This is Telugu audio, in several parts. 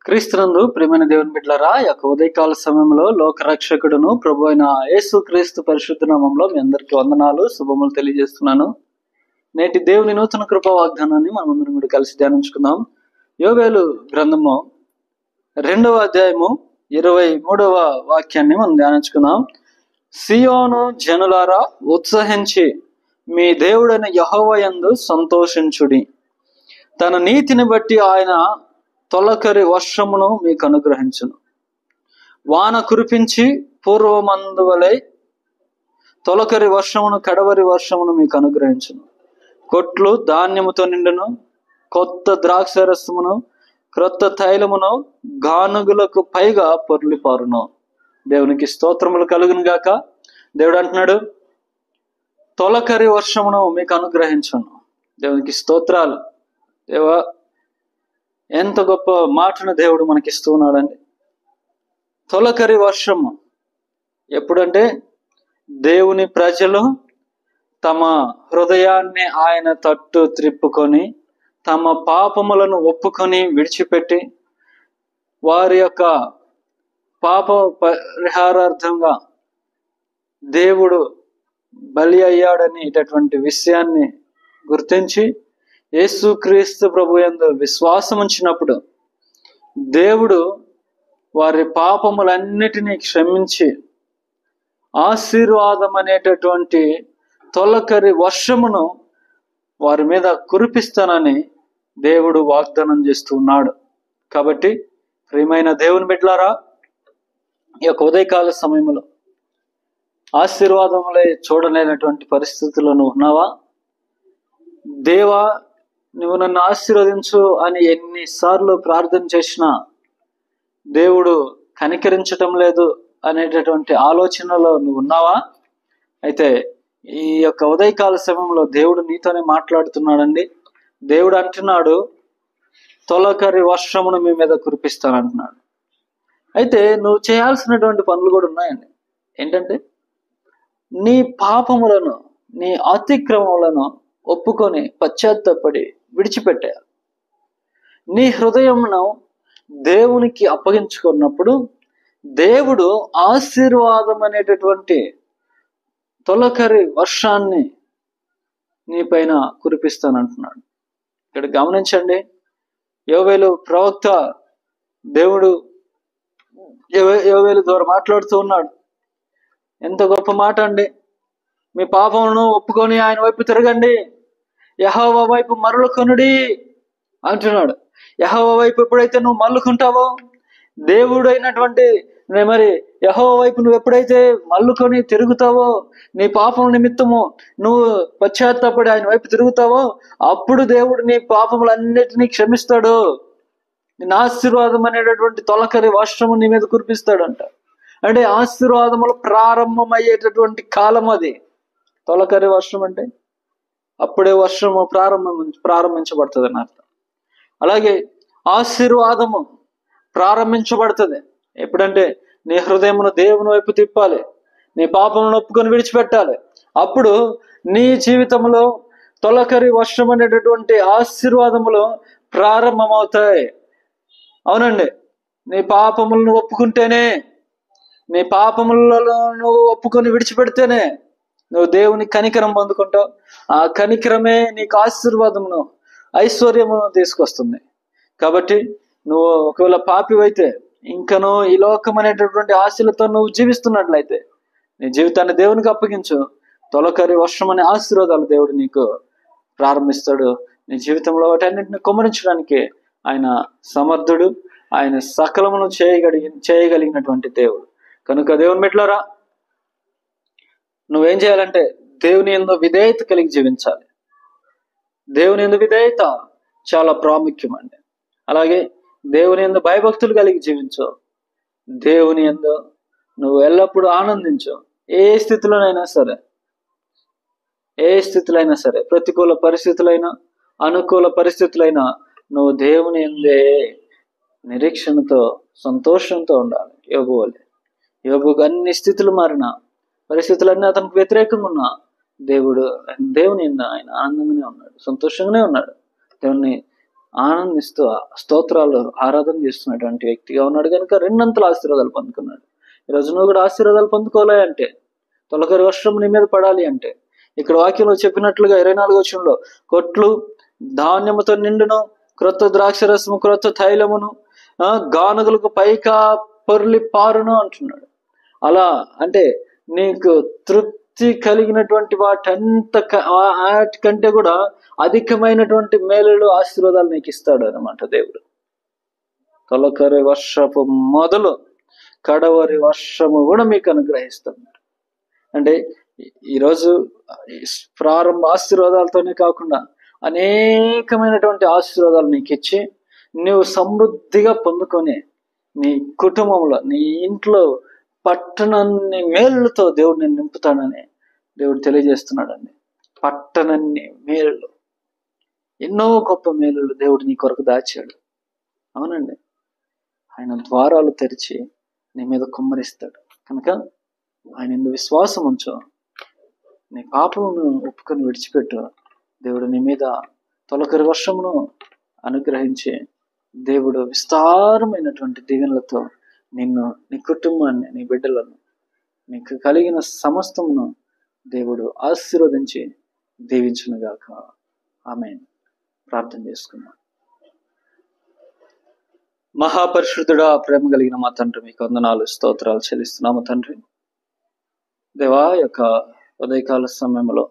క్రీస్తునందు ప్రియమైన దేవుని బిడ్డలారా, ఈ యొక్క ఉదయకాల సమయంలో లోకరక్షకుడును ప్రభు అయిన యేసు క్రీస్తు పరిశుద్ధ నామంలో మీ అందరికీ వందనాలు, శుభములు తెలియజేస్తున్నాను. నేటి దేవుని నూతన కృపా వాగ్దానాన్ని మనం అందరం కూడా కలిసి ధ్యానించుకుందాం. యోవేలు గ్రంథము 2వ అధ్యాయము 23వ వాక్యాన్ని మనం ధ్యానించుకుందాం. సియోను జనులారా, ఉత్సహించి మీ దేవుడైన యెహోవా యందు సంతోషించుడి. తన నీతిని బట్టి ఆయన తొలకరి వర్షమును మీకు అనుగ్రహించును. వాన కురిపించి పూర్వమందు వలె తొలకరి వర్షమును కడవరి వర్షమును మీకు అనుగ్రహించును. కొట్లు ధాన్యముతో నిండును, కొత్త ద్రాక్షరసమును క్రొత్త తైలమును గానుగులకు పైగా పొర్లిపారును. దేవునికి స్తోత్రములు కలుగును గాక. దేవుడు అంటున్నాడు, తొలకరి వర్షమును మీకు అనుగ్రహించును. దేవునికి స్తోత్రాలు. దేవా, ఎంత గొప్ప మాటను దేవుడు మనకిస్తూ ఉన్నాడండి. తొలకరి వర్షము ఎప్పుడంటే, దేవుని ప్రజలు తమ హృదయాన్ని ఆయన తట్టు త్రిప్పుకొని తమ పాపములను ఒప్పుకొని విడిచిపెట్టి వారి యొక్క పాప పరిహారార్థంగా దేవుడు బలి అయ్యాడనేటటువంటి విషయాన్ని గుర్తించి యేసుక్రీస్తు ప్రభు యందు విశ్వాసం ఉంచినప్పుడు దేవుడు వారి పాపములన్నిటినీ క్షమించి ఆశీర్వాదం అనేటటువంటి తొలకరి వర్షమును వారి మీద కురిపిస్తానని దేవుడు వాగ్దానం చేస్తూ ఉన్నాడు. కాబట్టి ప్రియమైన దేవుని బిడ్డలారా, ఈ యొక్క ఉదయకాల సమయంలో ఆశీర్వాదములే చూడలేనటువంటి పరిస్థితుల్లో నువ్వు ఉన్నావా? దేవా, నువ్వు నన్ను ఆశీర్వదించు అని ఎన్నిసార్లు ప్రార్థన చేసినా దేవుడు కనికరించటం లేదు అనేటటువంటి ఆలోచనలో నువ్వు ఉన్నావా? అయితే ఈ యొక్క ఉదయకాల సమయంలో దేవుడు నీతోనే మాట్లాడుతున్నాడండి. దేవుడు అంటున్నాడు, తొలకరి వర్షమును మీ మీద కురిపిస్తానంటున్నాడు. అయితే నువ్వు చేయాల్సినటువంటి పనులు కూడా ఉన్నాయండి. ఏంటంటే, నీ పాపములను, నీ అతిక్రమములను ఒప్పుకొని పశ్చాత్తాపడి విడిచిపెట్టారు. నీ హృదయమును దేవునికి అప్పగించుకున్నప్పుడు దేవుడు ఆశీర్వాదం అనేటటువంటి తొలకరి వర్షాన్ని నీ పైన కురిపిస్తానంటున్నాడు. ఇక్కడ గమనించండి, యోవేలు ప్రవక్త దేవుడు యోవేలు ద్వారా మాట్లాడుతూ ఉన్నాడు. ఎంత గొప్ప మాట అండి. మీ పాపములను ఒప్పుకొని ఆయన వైపు తిరగండి, యెహోవా వైపు మరలుకొనుడి అంటున్నాడు. యెహోవా వైపు ఎప్పుడైతే నువ్వు మరలుకుంటావో, దేవుడైనటువంటి మరి యెహోవా వైపు నువ్వు ఎప్పుడైతే మరలుకొని తిరుగుతావో, నీ పాపం నిమిత్తము నువ్వు పశ్చాత్తాపడి ఆయన వైపు తిరుగుతావో, అప్పుడు దేవుడు నీ పాపములన్నిటినీ క్షమిస్తాడు. నేను ఆశీర్వాదం అనేటటువంటి తొలకరి వర్షము నీ మీద కురిపిస్తాడంట. అంటే ఆశీర్వాదములు ప్రారంభమయ్యేటటువంటి కాలం అది. తొలకరి వర్షం అంటే అప్పుడే వర్షము ప్రారంభించబడుతుంది అని అర్థం. అలాగే ఆశీర్వాదము ప్రారంభించబడుతుంది ఎప్పుడంటే, నీ హృదయమును దేవుని వైపు తిప్పాలి, నీ పాపములను ఒప్పుకొని విడిచిపెట్టాలి. అప్పుడు నీ జీవితంలో తొలకరి వర్షం అనేటటువంటి ఆశీర్వాదములు ప్రారంభమవుతాయి. అవునండి, నీ పాపములను ఒప్పుకుంటేనే, నీ పాపములలో నువ్వు ఒప్పుకొని విడిచిపెడితేనే నువ్వు దేవుని కనికరం పొందుకుంటావు. ఆ కనికరమే నీకు ఆశీర్వాదమును, ఐశ్వర్యమును తీసుకొస్తుంది. కాబట్టి నువ్వు ఒకవేళ పాపివైతే, ఇంకనూ ఈ లోకం అనేటటువంటి ఆశలతో నువ్వు జీవిస్తున్నట్లయితే నీ జీవితాన్ని దేవునికి అప్పగించు. తొలకరి వర్షం అనే ఆశీర్వాదాలు దేవుడు నీకు ప్రారంభిస్తాడు. నీ జీవితంలో వాటన్నింటిని కుమ్మరించడానికి ఆయన సమర్థుడు. ఆయన సకలమును చేయగలిగినటువంటి దేవుడు. కనుక దేవుని బిడ్డలారా, నువ్వేం చేయాలంటే దేవుని యందు విధేయత కలిగి జీవించాలి. దేవుని యందు విధేయత చాలా ప్రాముఖ్యం అండి. అలాగే దేవుని యందు భయభక్తులు కలిగి జీవించు. దేవుని యందు నువ్వు ఎల్లప్పుడూ ఆనందించు. ఏ స్థితిలోనైనా సరే, ప్రతికూల పరిస్థితులైనా అనుకూల పరిస్థితులైనా నువ్వు దేవుని యందే నిరీక్షణతో సంతోషంతో ఉండాలి. యోబుకు అన్ని స్థితులు మారినా, పరిస్థితులన్నీ అతనికి వ్యతిరేకంగా ఉన్నా దేవుని ఆయన ఆనందంగానే ఉన్నాడు, సంతోషంగానే ఉన్నాడు. దేవుని ఆనందిస్తూ స్తోత్రాలు ఆరాధన చేస్తున్నటువంటి వ్యక్తిగా ఉన్నాడు కనుక రెండంతల ఆశీర్వాదాలు పొందుకున్నాడు. ఈరోజు నువ్వు కూడా ఆశీర్వాదాలు పొందుకోవాలి అంటే, తొలకరి వర్షం నీ మీద పడాలి అంటే, ఇక్కడ వాక్యంలో చెప్పినట్లుగా 24వ వచనంలో కొట్లు ధాన్యముతో నిండును, క్రొత్త ద్రాక్షరసము క్రొత్త తైలమును గానుగులకు పైకా పొర్లి పారును అంటున్నాడు. అలా అంటే నీకు తృప్తి కలిగినటువంటి వాటికంటే కూడా అధికమైనటువంటి మేలులు ఆశీర్వాదాలు నీకు ఇస్తాడు అన్నమాట దేవుడు. తొలకరి వర్షపు మొదలు కడవరి వర్షము కూడా మీకు అనుగ్రహిస్తాడు. అంటే ఈరోజు ప్రారంభ ఆశీర్వాదాలతోనే కాకుండా అనేకమైనటువంటి ఆశీర్వాదాలు నీకు ఇచ్చి నువ్వు సమృద్ధిగా పొందుకొని నీ కుటుంబంలో నీ ఇంట్లో పట్టణన్ని మేలులతో దేవుడు నేను నింపుతానని దేవుడు తెలియజేస్తున్నాడండి. పట్టణన్ని మేలులు, ఎన్నో గొప్ప మేలులు దేవుడు నీ కొరకు దాచాడు. అవునండి, ఆయన ద్వారాలు తెరిచి నీ మీద కుమ్మరిస్తాడు. కనుక ఆయన ఎందు విశ్వాసం ఉంచు, నీ పాపమును ఒప్పుకొని విడిచిపెట్టు. దేవుడు నీ మీద తొలకరి వర్షమును అనుగ్రహించి దేవుడు విస్తారమైనటువంటి దీవెనలతో నిన్ను, నీ కుటుంబాన్ని, నీ బిడ్డలను, నీకు కలిగిన సమస్తమును దేవుడు ఆశీర్వదించి దీవించునుగాక. ఆమేన్. ప్రార్థన చేసుకున్నాం. మహాపరిశుద్ధుడా, ప్రేమ కలిగిన మా తండ్రి, మీకు వందనాలు స్తోత్రాలు చెల్లిస్తున్నాము తండ్రి. దేవా, యొక్క ఉదయకాల సమయంలో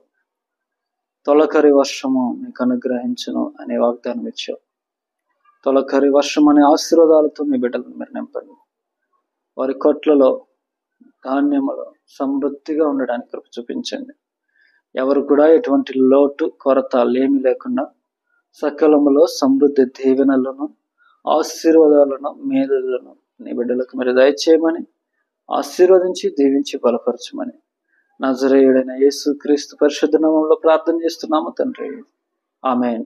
తొలకరి వర్షము మీకు అనుగ్రహించును అనే వాగ్దానం ఇచ్చావు. తొలకరి వర్షం అనే ఆశీర్వాదాలతో మీ బిడ్డలను మీరు నింపండి. వారి కొట్లలో ధాన్యములో సమృద్ధిగా ఉండడానికి కృప చూపించండి. ఎవరు కూడా ఎటువంటి లోటు కొరత లేమి లేకుండా సకలములో సమృద్ధి దీవెనలను ఆశీర్వాదాలను మేలులను నీ బిడ్డలకు మీరు దయచేయమని, ఆశీర్వదించి దీవించి బలపరచమని నజరేయుడైన యేసుక్రీస్తు పరిశుద్ధ నామములో ప్రార్థన చేస్తున్నాము తండ్రి. ఆమేన్.